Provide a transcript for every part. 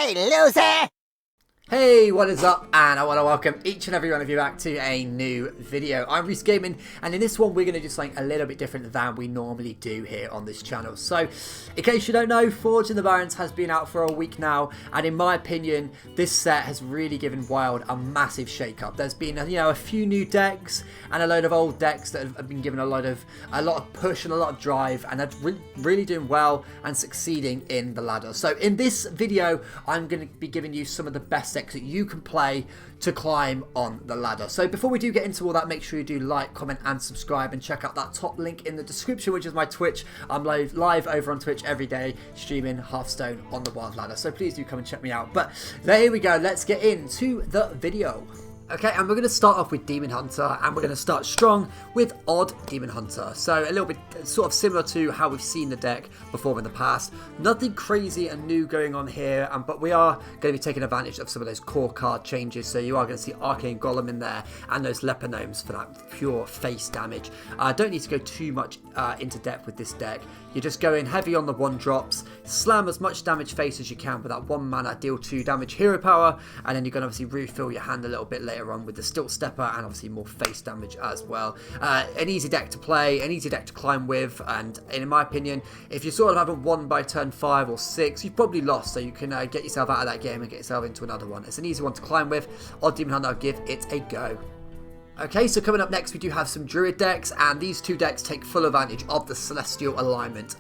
Hey, loser! Hey, what is up? And I want to welcome each and every one of you back to a new video. I'm Reece Gaming, and in this one we're going to do something a little bit different than we normally do here on this channel. So, in case you don't know, Forge in the Barrens has been out for a week now, and in my opinion, this set has really given Wild a massive shake-up. There's been, a few new decks and a load of old decks that have been given a lot of push and a lot of drive, and they're really doing well and succeeding in the ladder. So, in this video, I'm going to be giving you some of the best decks that you can play to climb on the ladder. So before we do get into all that, make sure you do like, comment and subscribe, and check out that top link in the description, which is my Twitch. I'm live over on Twitch every day streaming Hearthstone on the Wild ladder, so please do come and check me out. But there we go, let's get into the video. Okay, and we're going to start off with Demon Hunter, and we're going to start strong with Odd Demon Hunter. So a little bit sort of similar to how we've seen the deck before in the past. Nothing crazy and new going on here, but we are going to be taking advantage of some of those core card changes. So you are going to see Arcane Golem in there and those Leper Gnomes for that pure face damage. Don't need to go too much into depth with this deck. You're just going heavy on the 1-drops, slam as much damage face as you can with that 1 mana, deal 2 damage hero power, and then you're going to obviously refill your hand a little bit later on with the Stilt Stepper and obviously more face damage as well. An easy deck to play, an easy deck to climb with, and in my opinion, if you sort of haven't won by turn 5 or 6, you've probably lost, so you can get yourself out of that game and get yourself into another one. It's an easy one to climb with. Odd Demon Hunter, give it a go. Okay, so coming up next we do have some Druid decks, and these two decks take full advantage of the Celestial Alignment,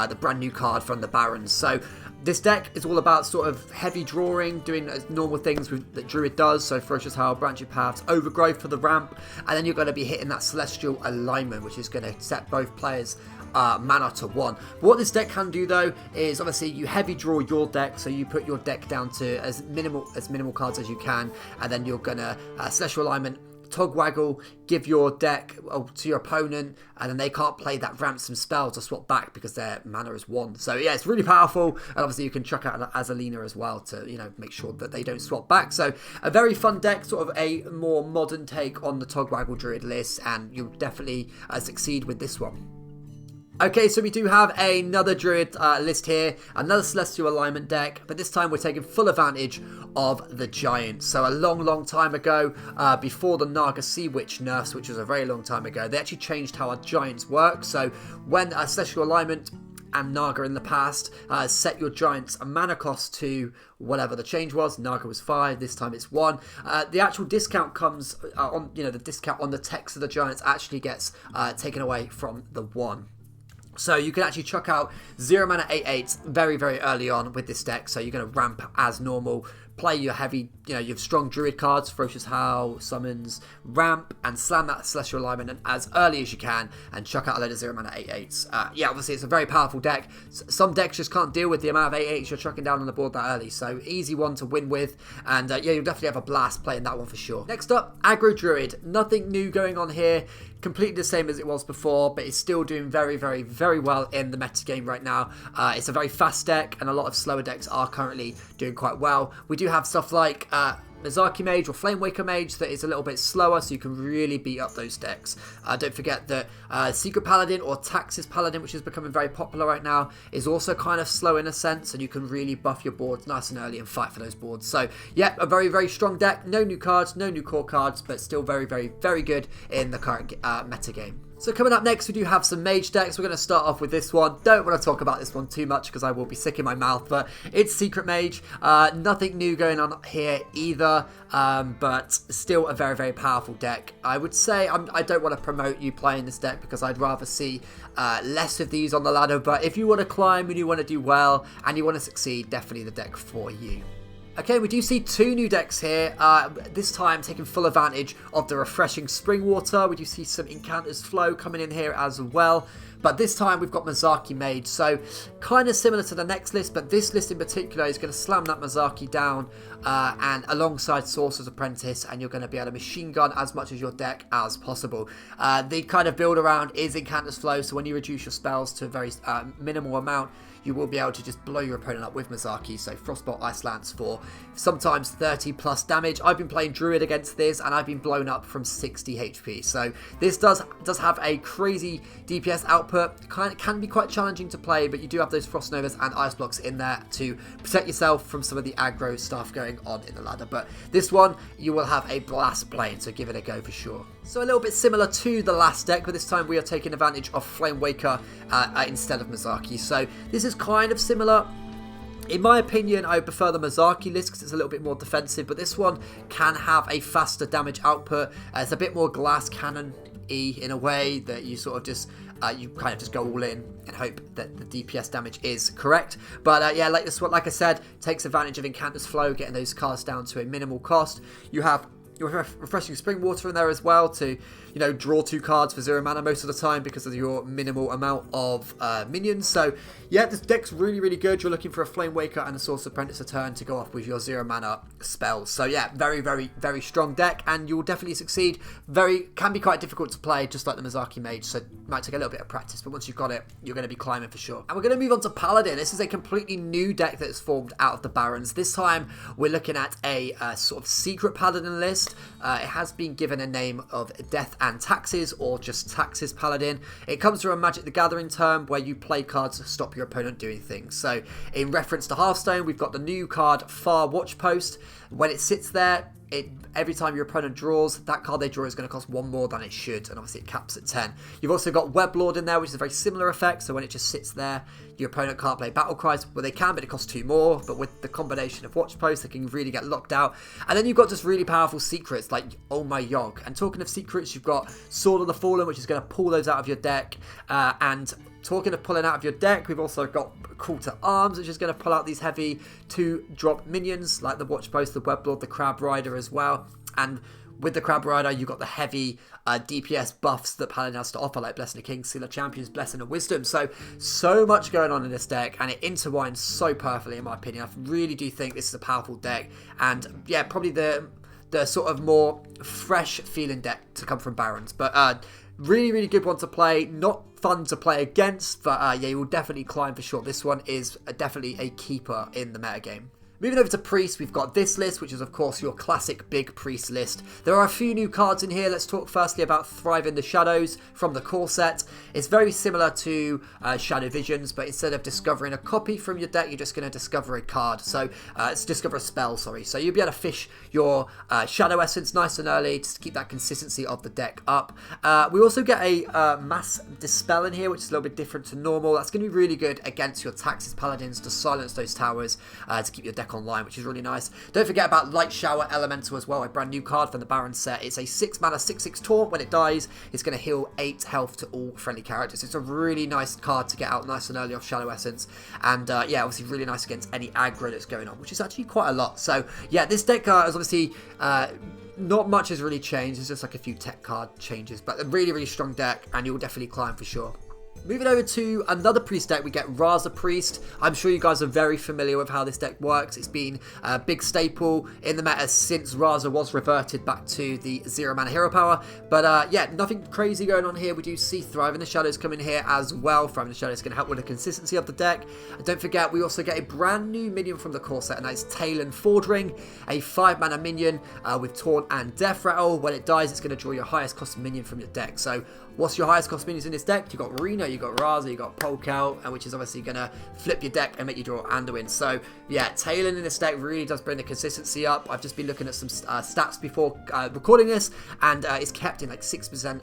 the brand new card from the Barrens. So this deck is all about sort of heavy drawing, doing normal things that Druid does, so Ferocious Howl, Branching Paths, Overgrowth for the ramp, and then you're going to be hitting that Celestial Alignment, which is going to set both players mana to 1. But what this deck can do though is obviously you heavy draw your deck, so you put your deck down to as minimal cards as you can, and then you're going to Celestial Alignment, Togwaggle, give your deck to your opponent, and then they can't play that ransom spell to swap back because their mana is 1. So yeah, it's really powerful, and obviously you can chuck out Azalina as well to make sure that they don't swap back. So a very fun deck, sort of a more modern take on the Togwaggle Druid list, and you'll definitely succeed with this one. Okay, so we do have another Druid list here, another Celestial Alignment deck, but this time we're taking full advantage of the Giants. So a long time ago, before the Naga Sea Witch nerfs, which was a very long time ago, they actually changed how our Giants work. So when Celestial Alignment and Naga in the past set your Giants a mana cost to whatever the change was. Naga was 5, this time it's 1. The actual discount comes on, the discount on the text of the Giants actually gets taken away from the 1. So you can actually chuck out 0 mana 8/8 very early on with this deck. So you're going to ramp as normal, play your heavy, your strong Druid cards, Ferocious Howl, Summons, ramp, and slam that Celestial Alignment as early as you can, and chuck out a load of 0 mana 8/8s. Yeah, obviously it's a very powerful deck. Some decks just can't deal with the amount of 8/8s you're chucking down on the board that early, so easy one to win with, and yeah, you'll definitely have a blast playing that one for sure. Next up, Aggro Druid. Nothing new going on here. Completely the same as it was before, but it's still doing very well in the meta game right now. It's a very fast deck, and a lot of slower decks are currently doing quite well. We do have stuff like Mizaki Mage or Flamewaker Mage that is a little bit slower, so you can really beat up those decks. Don't forget that Secret Paladin or Taxis Paladin, which is becoming very popular right now, is also kind of slow in a sense, and you can really buff your boards nice and early and fight for those boards. So yeah, a very strong deck. No new cards, no new core cards, but still very good in the current meta game. So coming up next, we do have some Mage decks. We're going to start off with this one. Don't want to talk about this one too much because I will be sick in my mouth, but it's Secret Mage. Nothing new going on here either, but still a very powerful deck. I would say I don't want to promote you playing this deck because I'd rather see less of these on the ladder, but if you want to climb and you want to do well and you want to succeed, definitely the deck for you. Okay, we do see 2 new decks here, this time taking full advantage of the refreshing spring water. We do see some Incanters Flow coming in here as well, but this time we've got Mizaki Mage, so kind of similar to the next list, but this list in particular is going to slam that Mizaki down and alongside Sorcerer's Apprentice, and you're going to be able to machine gun as much of your deck as possible. The kind of build around is Incanters Flow, so when you reduce your spells to a very minimal amount, you will be able to just blow your opponent up with Mizaki. So Frostbolt Ice Lance for sometimes 30 plus damage. I've been playing Druid against this, and I've been blown up from 60 HP. So this does have a crazy DPS output output. Can be quite challenging to play, but you do have those Frost Novas and Ice Blocks in there to protect yourself from some of the aggro stuff going on in the ladder. But this one, you will have a blast playing, so give it a go for sure. So a little bit similar to the last deck, but this time we are taking advantage of Flame Waker instead of Mizaki. So this is kind of similar. In my opinion, I prefer the Mizaki list because it's a little bit more defensive, but this one can have a faster damage output. It's a bit more glass cannon-y in a way that you sort of just, you kind of just go all in and hope that the DPS damage is correct. But yeah, like this one, like I said, takes advantage of Incanter's Flow, getting those cards down to a minimal cost. You have your Refreshing Spring Water in there as well to, you know, draw 2 cards for 0 mana most of the time because of your minimal amount of minions. So yeah, this deck's really, really good. You're looking for a Flame Waker and a Source Apprentice a turn to go off with your 0 mana spells. So yeah, very, very, very strong deck, and you'll definitely succeed. Can be quite difficult to play, just like the Mizaki Mage, so it might take a little bit of practice, but once you've got it, you're going to be climbing for sure. And we're going to move on to Paladin. This is a completely new deck that's formed out of the Barrens. This time, we're looking at a sort of secret Paladin list. It has been given a name of Death and Taxes, or just Taxes Paladin. It comes from a Magic the Gathering term where you play cards to stop your opponent doing things. So in reference to Hearthstone, we've got the new card Far Watchpost. When it sits there, every time your opponent draws, that card they draw is going to cost 1 more than it should, and obviously it caps at 10. You've also got Weblord in there, which is a very similar effect, so when it just sits there, your opponent can't play Battle Cries. Well, they can, but it costs 2 more, but with the combination of Watch Posts, they can really get locked out. And then you've got just really powerful secrets, like Oh My Yogg. And talking of secrets, you've got Sword of the Fallen, which is going to pull those out of your deck, and talking of pulling out of your deck, we've also got Call to Arms, which is going to pull out these heavy 2-drop minions, like the Watch Post, the Weblord, the Crab Rider as well. And with the Crab Rider, you've got the heavy DPS buffs that Paladin has to offer, like Blessing of Kings, Seal of Champions, Blessing of Wisdom. So much going on in this deck, and it intertwines so perfectly, in my opinion. I really do think this is a powerful deck, and yeah, probably the sort of more fresh feeling deck to come from Barrens. But really, really good one to play. Not fun to play against, but yeah, you will definitely climb for sure. This one is definitely a keeper in the metagame. Moving over to Priest, we've got this list, which is of course your classic big Priest list. There are a few new cards in here. Let's talk firstly about Thrive in the Shadows from the core set. It's very similar to Shadow Visions, but instead of discovering a copy from your deck, you're just going to discover a card. So it's discover a spell, sorry. So you'll be able to fish your Shadow Essence nice and early to keep that consistency of the deck up. We also get a Mass Dispel in here, which is a little bit different to normal. That's going to be really good against your Taxes Paladins to silence those towers to keep your deck online, which is really nice. Don't forget about Light Shower Elemental as well, a brand new card from the Barrens set. It's a 6 mana 6/6 taunt. When it dies, it's going to heal 8 health to all friendly characters. It's a really nice card to get out nice and early off Shadow Essence, and yeah, obviously really nice against any aggro that's going on, which is actually quite a lot. So yeah, this deck is obviously not much has really changed. It's just like a few tech card changes, but a really, really strong deck, and you'll definitely climb for sure. Moving over to another Priest deck, we get Raza Priest. I'm sure you guys are very familiar with how this deck works. It's been a big staple in the meta since Raza was reverted back to the 0 mana hero power. But yeah, nothing crazy going on here. We do see Thrive in the Shadows come in here as well. Thrive in the Shadows is going to help with the consistency of the deck. And don't forget, we also get a brand new minion from the core set, and that is Talon Fordring, a 5 mana minion with Taunt and Death Rattle. When it dies, it's going to draw your highest cost minion from your deck. So what's your highest cost minions in this deck? You've got Reno, you've got Raza, you've got Polkout, which is obviously going to flip your deck and make you draw Anduin. So yeah, Talon in this deck really does bring the consistency up. I've just been looking at some stats before recording this, and it's kept in like 6%.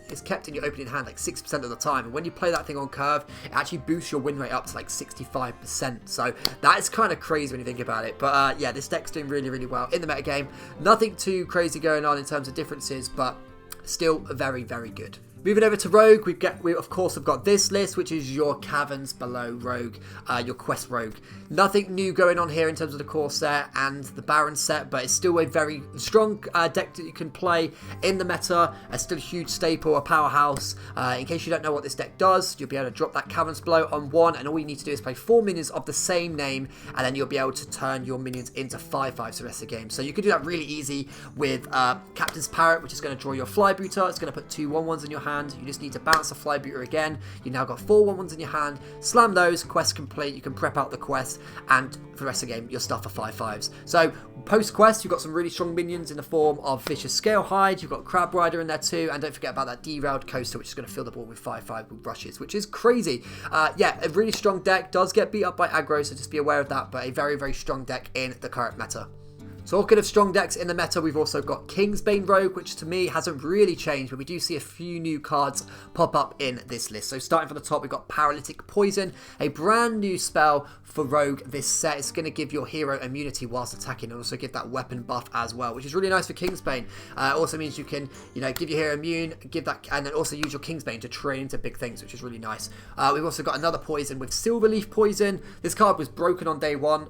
It's kept in your opening hand like 6% of the time, and when you play that thing on curve, it actually boosts your win rate up to like 65%. So that is kind of crazy when you think about it. But yeah, this deck's doing really, really well in the metagame. Nothing too crazy going on in terms of differences, but still very, very good. Moving over to Rogue, we of course have got this list, which is your Caverns Below Rogue, your Quest Rogue. Nothing new going on here in terms of the core set and the Baron set, but it's still a very strong deck that you can play in the meta. Still a huge staple, a powerhouse. In case you don't know what this deck does, you'll be able to drop that Caverns Below on 1, and all you need to do is play 4 minions of the same name, and then you'll be able to turn your minions into 5/5s the rest of the game. So you can do that really easy with Captain's Parrot, which is going to draw your Flybooter. It's going to put 2 1/1s in your hand. hand. You just need to bounce a Flybooter again. You now got 4 1/1s in your hand. Slam those, quest complete. You can prep out the quest, and for the rest of the game, you're stuffed for 5/5s. So post-quest, you've got some really strong minions in the form of Vicious Scalehide. You've got Crab Rider in there too, and don't forget about that derailed coaster, which is going to fill the board with 5/5 with rushes, which is crazy. Yeah, a really strong deck. Does get beat up by aggro, so just be aware of that, but a very, very strong deck in the current meta. Talking of strong decks in the meta, we've also got Kingsbane Rogue, which to me hasn't really changed, but we do see a few new cards pop up in this list. So starting from the top, we've got Paralytic Poison, a brand new spell for Rogue this set. It's going to give your hero immunity whilst attacking, and also give that weapon buff as well, which is really nice for Kingsbane. It also means you can, give your hero immune, give that, and then also use your Kingsbane to train into big things, which is really nice. We've also got another poison with Silverleaf Poison. This card was broken on day one,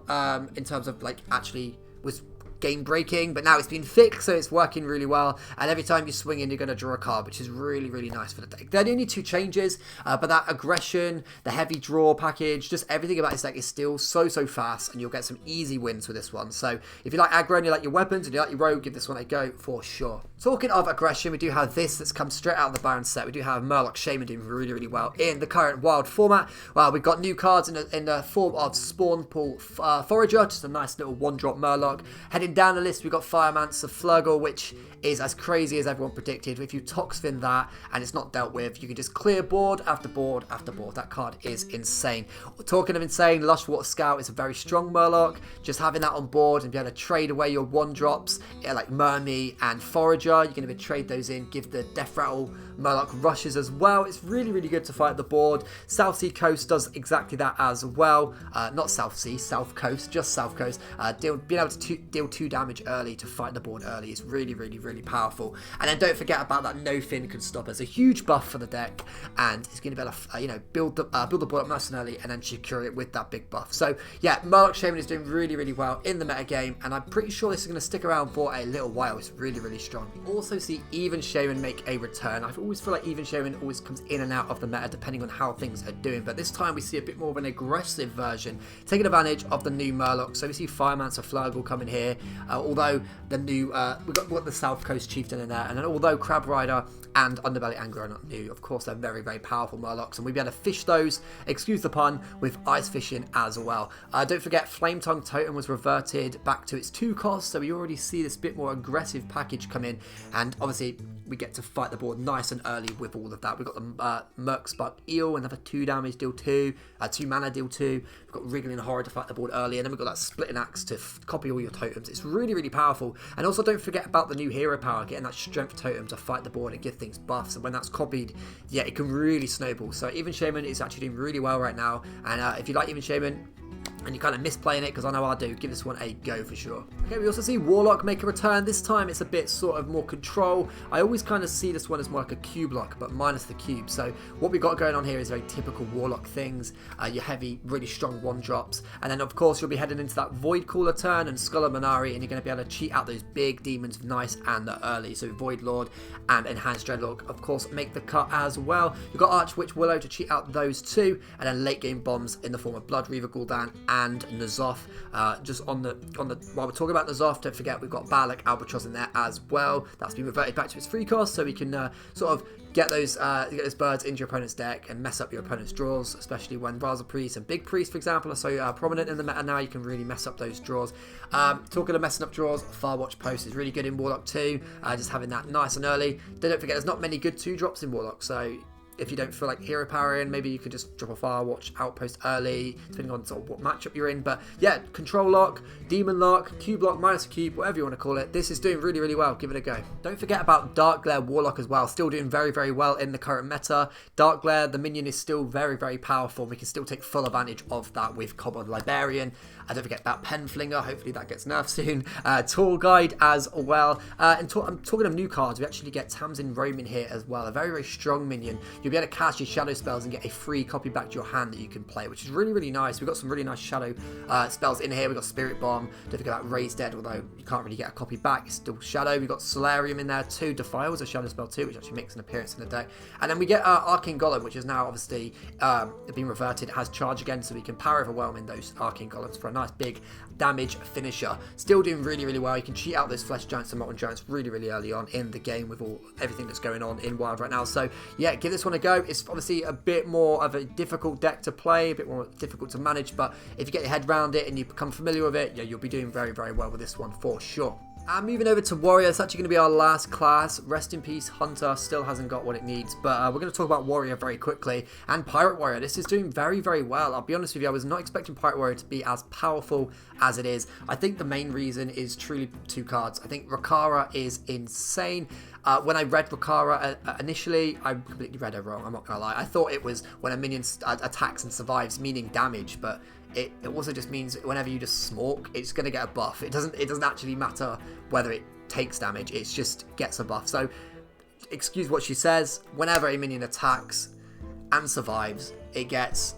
in terms of actually was game breaking, but now it's been fixed, so it's working really well, and every time you swing in, you're going to draw a card, which is really, really nice for the deck. There are only 2 changes, but that aggression, the heavy draw package, just everything about this deck is still so fast, and you'll get some easy wins with this one. So if you like aggro and you like your weapons and you like your rogue, give this one a go for sure. Talking of aggression, we do have this that's come straight out of the Barrens set. We do have Murloc Shaman doing really, really well in the current wild format. Well, we've got new cards in the form of Spawn Pool Forager, just a nice little 1-drop Murloc. Heading down the list, we've got Firemancer Flurgle, which is as crazy as everyone predicted. If you Toxfin that and it's not dealt with, you can just clear board after board after board. That card is insane. Talking of insane, Lushwater Scout is a very strong Murloc. Just having that on board and be able to trade away your 1-drops, like Mermy and Forager, you're going to be able to trade those in, give the Death Rattle Murloc rushes as well. It's really, really good to fight the board. South Sea Coast does exactly that as well. Not South Sea, South Coast, just South Coast. Being able to deal 2 damage early to fight the board early is really, really, really powerful. And then don't forget about that No Fin can stop as a huge buff for the deck, and it's going to be able to build the board up nice and early, and then secure it with that big buff. So yeah, Murloc Shaman is doing really, really well in the meta game, and I'm pretty sure this is going to stick around for a little while. It's really, really strong. We also see Even Shaman make a return. I always feel like Even Shaman always comes in and out of the meta depending on how things are doing, but this time we see a bit more of an aggressive version, taking advantage of the new Murloc. So we see Firemancer Flurgle coming here, although the new we've got the South Coast Chieftain in there, and then although Crab Rider and Underbelly Angler are not new, of course they're very, very powerful Murlocs, and we'll be able to fish those, excuse the pun, with ice fishing as well. Don't forget, Flame Tongue Totem was reverted back to its 2 costs, so we already see this bit more aggressive package come in, and obviously we get to fight the board nice and early with all of that. We've got the Merc Spark Eel, another 2 damage, deal 2, 2 mana, deal 2. We've got Wriggling Horror to fight the board early, and then we've got that Splitting Axe to copy all your totems. It's really, really powerful. And also don't forget about the new hero power, getting that Strength Totem to fight the board and give things buffs. And when that's copied, yeah, it can really snowball. So Even Shaman is actually doing really well right now. And if you like Even Shaman, and you kind of miss playing it, because I know I do, give this one a go for sure. Okay, we also see Warlock make a return. This time it's a bit sort of more control. I always kind of see this one as more like a cube lock, but minus the cube. So what we've got going on here is very typical Warlock things. Your heavy, really strong 1-drops. And then of course you'll be heading into that Void Caller turn and Skull of Minari, and you're going to be able to cheat out those big demons nice and early. So Void Lord and Enhanced Dreadlock, of course, make the cut as well. You've got Archwitch Willow to cheat out those 2, and then late game bombs in the form of Blood Reaver Gul'dan and N'Zoth. Just on the while we're talking about N'Zoth, don't forget we've got Barrel Albatross in there as well. That's been reverted back to its 3 cost, so we can sort of get those birds into your opponent's deck and mess up your opponent's draws, especially when Raza Priest and Big Priest, for example, are so prominent in the meta now. You can really mess up those draws. Talking of messing up draws, Firewatch Post is really good in Warlock too, just having that nice and early. Don't forget there's not many good 2-drops in Warlock, so if you don't feel like hero powering, maybe you could just drop a Firewatch Outpost early, depending on sort of what matchup you're in. But yeah, Control Lock, Demon Lock, Cube Lock, minus a cube, whatever you want to call it. This is doing really, really well. Give it a go. Don't forget about Dark Glare Warlock as well. Still doing very, very well in the current meta. Dark Glare, the minion is still very, very powerful. We can still take full advantage of that with Kobold Librarian. Don't forget about Penflinger. Hopefully that gets nerfed soon. Tour Guide as well. I'm talking of new cards. We actually get Tamsin Roman here as well. A very, very strong minion. you'll be able to cast your shadow spells and get a free copy back to your hand that you can play, which is really, really nice. We've got some really nice shadow spells in here. We've got Spirit Bomb, don't forget about Raise Dead, although you can't really get a copy back, it's still shadow. We've got Solarium in there too. Defile is a shadow spell too, which actually makes an appearance in the deck. And then we get Arcane Golem, which is now obviously been reverted. It has charge again, so we can power overwhelm in those Arcane Golems for a nice big damage finisher. Still doing really, really well. You can cheat out those Flesh Giants and Molten Giants really, really early on in the game with everything that's going on in Wild right now. So yeah, give this one a go. It's obviously a bit more of a difficult deck to play, a bit more difficult to manage, but if you get your head around it and you become familiar with it, yeah, you'll be doing very, very well with this one for sure. And moving over to Warrior, it's actually going to be our last class. Rest in peace, Hunter still hasn't got what it needs, but we're going to talk about Warrior very quickly. And Pirate Warrior, this is doing very, very well. I'll be honest with you, I was not expecting Pirate Warrior to be as powerful as it is. I think the main reason is truly 2 cards. I think Rakara is insane. When I read Rakara initially, I completely read it wrong, I'm not going to lie. I thought it was when a minion attacks and survives, meaning damage, but it also just means whenever you just smoke, it's going to get a buff. It doesn't actually matter whether it takes damage, it just gets a buff. So, excuse what she says, whenever a minion attacks and survives, it gets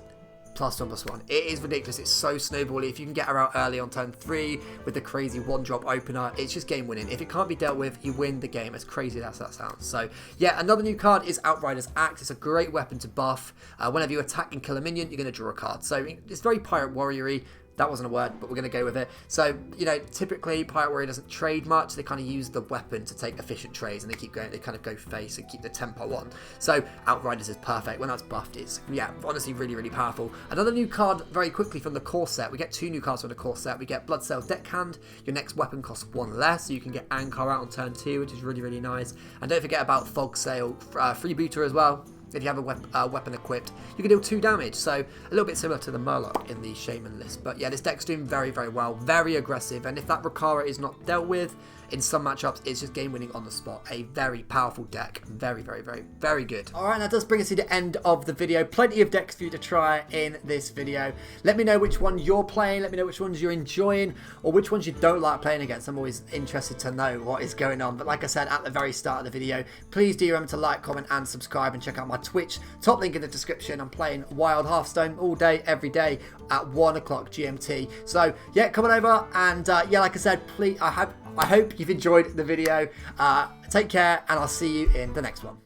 +1/+1. It is ridiculous. It's so snowbally. If you can get her out early on turn 3 with the crazy 1-drop opener, it's just game winning. If it can't be dealt with, you win the game, as crazy as that sounds. So yeah, another new card is Outrider's Axe. It's a great weapon to buff. Whenever you attack and kill a minion, you're going to draw a card. So it's very Pirate Warrior-y. That wasn't a word, but we're going to go with it. So, you know, typically Pirate Warrior doesn't trade much. They kind of use the weapon to take efficient trades, and they keep going. They kind of go face and keep the tempo on. So Outriders is perfect. When that's buffed, it's, yeah, honestly really, really powerful. Another new card very quickly from the core set. We get 2 new cards from the core set. We get Blood Sail Deckhand. Your next weapon costs 1 less, so you can get Ankar out on turn 2, which is really, really nice. And don't forget about Fog Sail Freebooter as well. If you have a weapon equipped, you can deal 2 damage. So a little bit similar to the Murloc in the Shaman list. But yeah, this deck's doing very, very well. Very aggressive. And if that Rakara is not dealt with in some matchups, it's just game winning on the spot. A very powerful deck. Very, very, very, very good. Alright, that does bring us to the end of the video. Plenty of decks for you to try in this video. Let me know which one you're playing. Let me know which ones you're enjoying, or which ones you don't like playing against. I'm always interested to know what is going on. But like I said at the very start of the video, please do remember to like, comment and subscribe, and check out my Twitch. Top link in the description. I'm playing Wild Hearthstone all day, every day at 1 o'clock GMT. So yeah, come on over, and yeah, like I said, please, I hope you've enjoyed the video. Take care, and I'll see you in the next one.